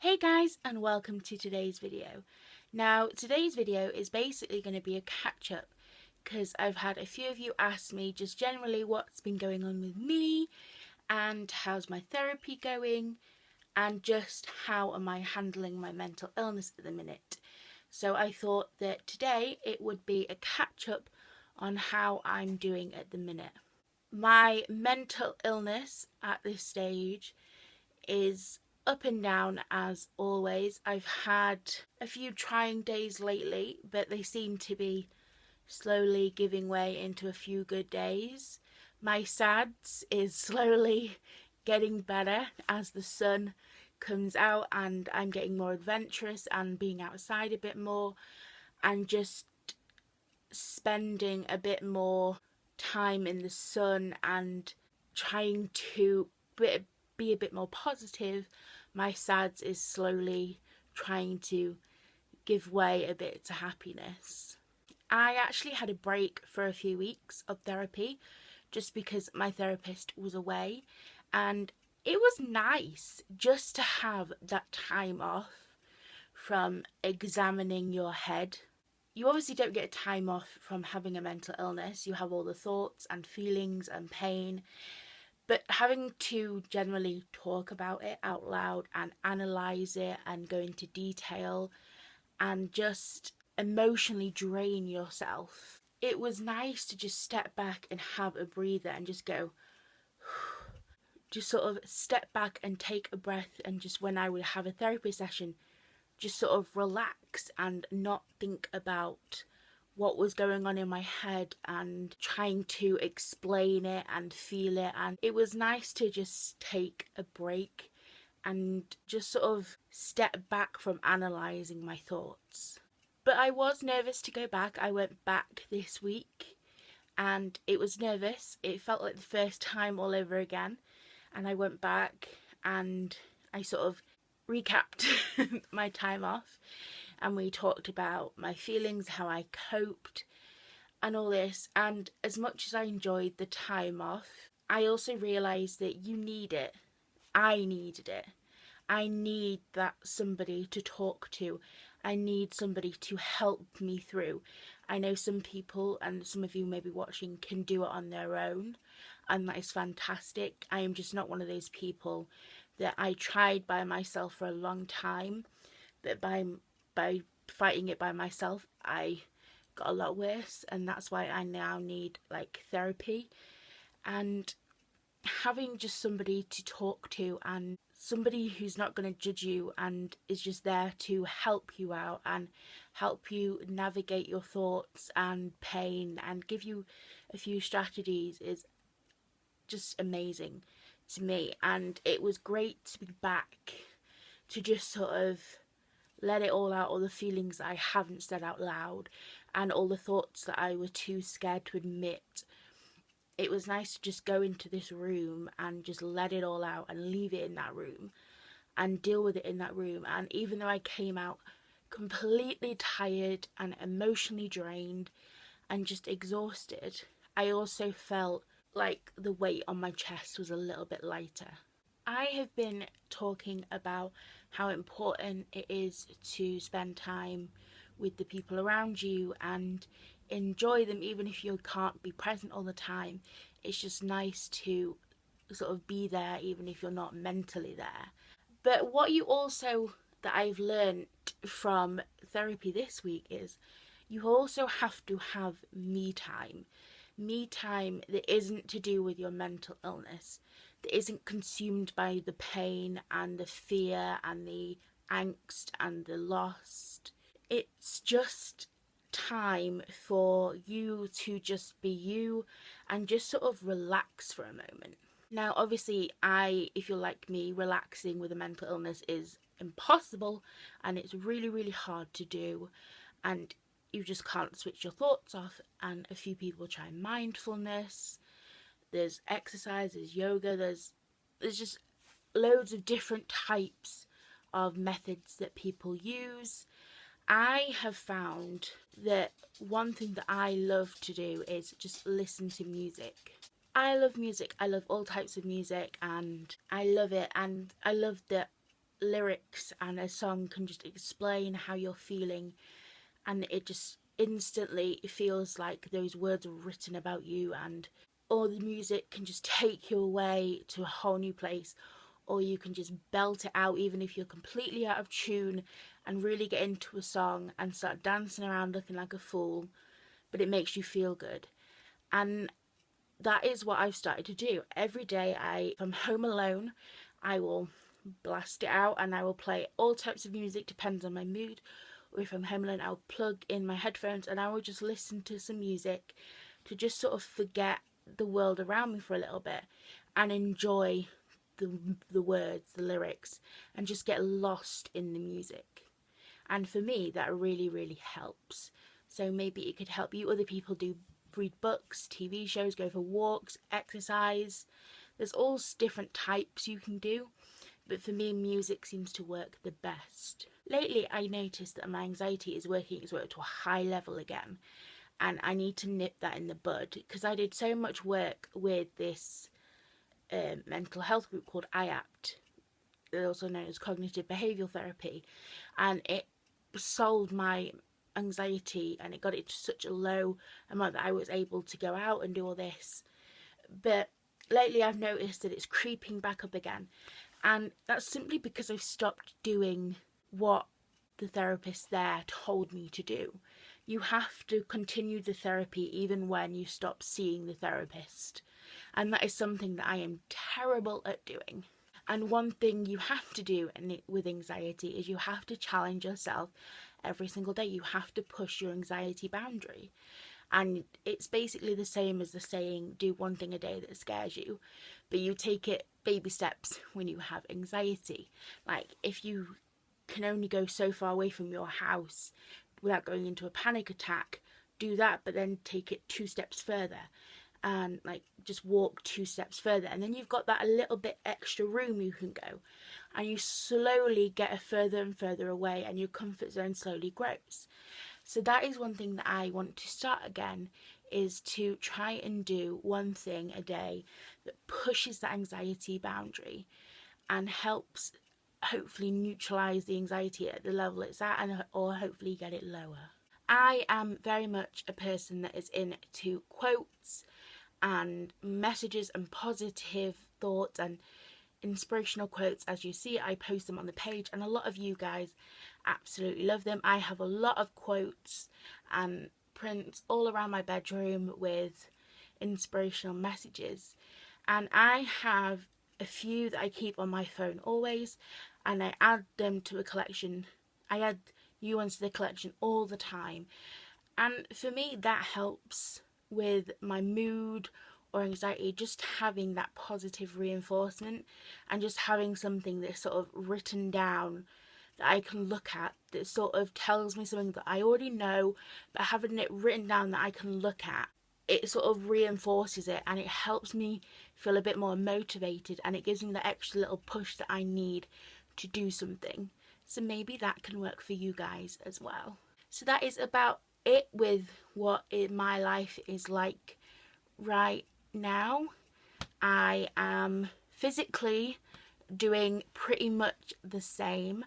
Hey guys, and welcome to today's video. Now today's video is basically going to be a catch up because I've had a few of you ask me just generally what's been going on with me and how's my therapy going and just how am I handling my mental illness at the minute. So I thought that today it would be a catch up on how I'm doing at the minute. My mental illness at this stage is up and down as always. I've had a few trying days lately, but they seem to be slowly giving way into a few good days. My SADS is slowly getting better as the sun comes out and I'm getting more adventurous and being outside a bit more and just spending a bit more time in the sun and trying to be a bit more positive. My SADS is slowly trying to give way a bit to happiness. I actually had a break for a few weeks of therapy just because my therapist was away, and it was nice just to have that time off from examining your head. You obviously don't get time off from having a mental illness. You have all the thoughts and feelings and pain, but having to generally talk about it out loud and analyze it and go into detail and just emotionally drain yourself, it was nice to just step back and have a breather and just go, just sort of step back and take a breath. And just when I would have a therapy session, just sort of relax and not think about what was going on in my head and trying to explain it and feel it. And it was nice to just take a break and just sort of step back from analysing my thoughts. But I was nervous to go back. I went back this week and it was nervous. It felt like the first time all over again. And I went back and I sort of recapped my time off, and we talked about my feelings, how I coped, and all this. And as much as I enjoyed the time off, I also realised that you need it. I needed it. I need that somebody to talk to. I need somebody to help me through. I know some people, and some of you may be watching, can do it on their own, and that is fantastic. I am just not one of those people. That I tried by myself for a long time, but by fighting it by myself, I got a lot worse, and that's why I now need like therapy and having just somebody to talk to, and somebody who's not going to judge you and is just there to help you out and help you navigate your thoughts and pain and give you a few strategies is just amazing to me. And it was great to be back to just sort of let it all out, all the feelings that I haven't said out loud and all the thoughts that I were too scared to admit. It was nice to just go into this room and just let it all out and leave it in that room and deal with it in that room. And even though I came out completely tired and emotionally drained and just exhausted, I also felt like the weight on my chest was a little bit lighter. I have been talking about how important it is to spend time with the people around you and enjoy them even if you can't be present all the time. It's just nice to sort of be there even if you're not mentally there. But what you also, that I've learned from therapy this week, is you also have to have me time. Me time that isn't to do with your mental illness, that isn't consumed by the pain and the fear and the angst and the loss. It's just time for you to just be you and just sort of relax for a moment. Now, obviously, if you're like me, relaxing with a mental illness is impossible and it's really, really hard to do. And you just can't switch your thoughts off. And a few people try mindfulness, there's exercise, there's yoga, there's just loads of different types of methods that people use. I have found that one thing that I love to do is just listen to music. I love music. I love all types of music and I love it, and I love that lyrics and a song can just explain how you're feeling, and it just instantly feels like those words were written about you, and or the music can just take you away to a whole new place, or you can just belt it out even if you're completely out of tune and really get into a song and start dancing around looking like a fool, but it makes you feel good. And that is what I've started to do. Every day, if I'm home alone, I will blast it out and I will play all types of music, depends on my mood. Or if I'm home alone, I'll plug in my headphones and I will just listen to some music to just sort of forget the world around me for a little bit and enjoy the words, the lyrics, and just get lost in the music. And for me, that really, really helps. So maybe it could help you. Other people do read books, TV shows, go for walks, exercise. There's all different types you can do, but for me, music seems to work the best. Lately, I noticed that my anxiety is working its way up to a high level again, and I need to nip that in the bud because I did so much work with this mental health group called IAPT, also known as cognitive behavioural therapy, and it solved my anxiety and it got it to such a low amount that I was able to go out and do all this. But lately I've noticed that it's creeping back up again, and that's simply because I've stopped doing what the therapist there told me to do. You have to continue the therapy even when you stop seeing the therapist, and that is something that I am terrible at doing. And one thing you have to do with anxiety is you have to challenge yourself every single day. You have to push your anxiety boundary. And it's basically the same as the saying, do one thing a day that scares you. But you take it baby steps when you have anxiety. Like, if you can only go so far away from your house without going into a panic attack, do that, but then take it 2 steps further. And like just walk 2 steps further, and then you've got that a little bit extra room you can go, and you slowly get further and further away, and your comfort zone slowly grows. So that is one thing that I want to start again, is to try and do one thing a day that pushes the anxiety boundary and helps hopefully neutralize the anxiety at the level it's at, and or hopefully get it lower. I am very much a person that is into quotes and messages and positive thoughts and inspirational quotes. As you see, I post them on the page and a lot of you guys absolutely love them. I have a lot of quotes and prints all around my bedroom with inspirational messages, and I have a few that I keep on my phone always, and I add them to a collection. I add new ones to the collection all the time, and for me that helps with my mood or anxiety, just having that positive reinforcement and just having something that's sort of written down that I can look at that sort of tells me something that I already know, but having it written down that I can look at, it sort of reinforces it and it helps me feel a bit more motivated, and it gives me the extra little push that I need to do something. So maybe that can work for you guys as well. So that is about it with what my life is like right now. I am physically doing pretty much the same,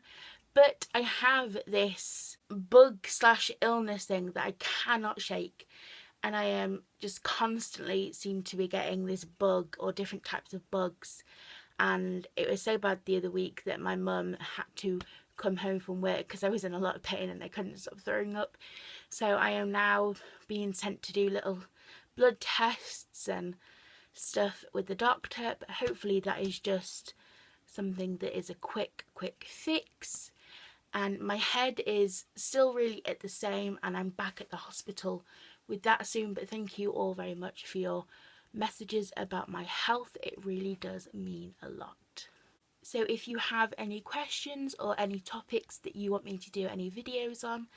but I have this bug/illness thing that I cannot shake, and I am just constantly seem to be getting this bug or different types of bugs. And it was so bad the other week that my mum had to come home from work because I was in a lot of pain and I couldn't stop throwing up. So I am now being sent to do little blood tests and stuff with the doctor, but hopefully that is just something that is a quick fix. And my head is still really at the same, and I'm back at the hospital with that soon. But thank you all very much for your messages about my health. It really does mean a lot. So if you have any questions or any topics that you want me to do any videos on,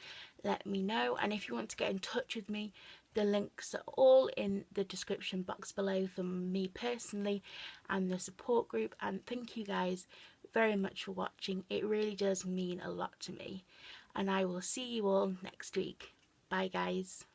let me know. And if you want to get in touch with me, the links are all in the description box below for me personally and the support group. And thank you guys very much for watching. It really does mean a lot to me. And I will see you all next week. Bye guys.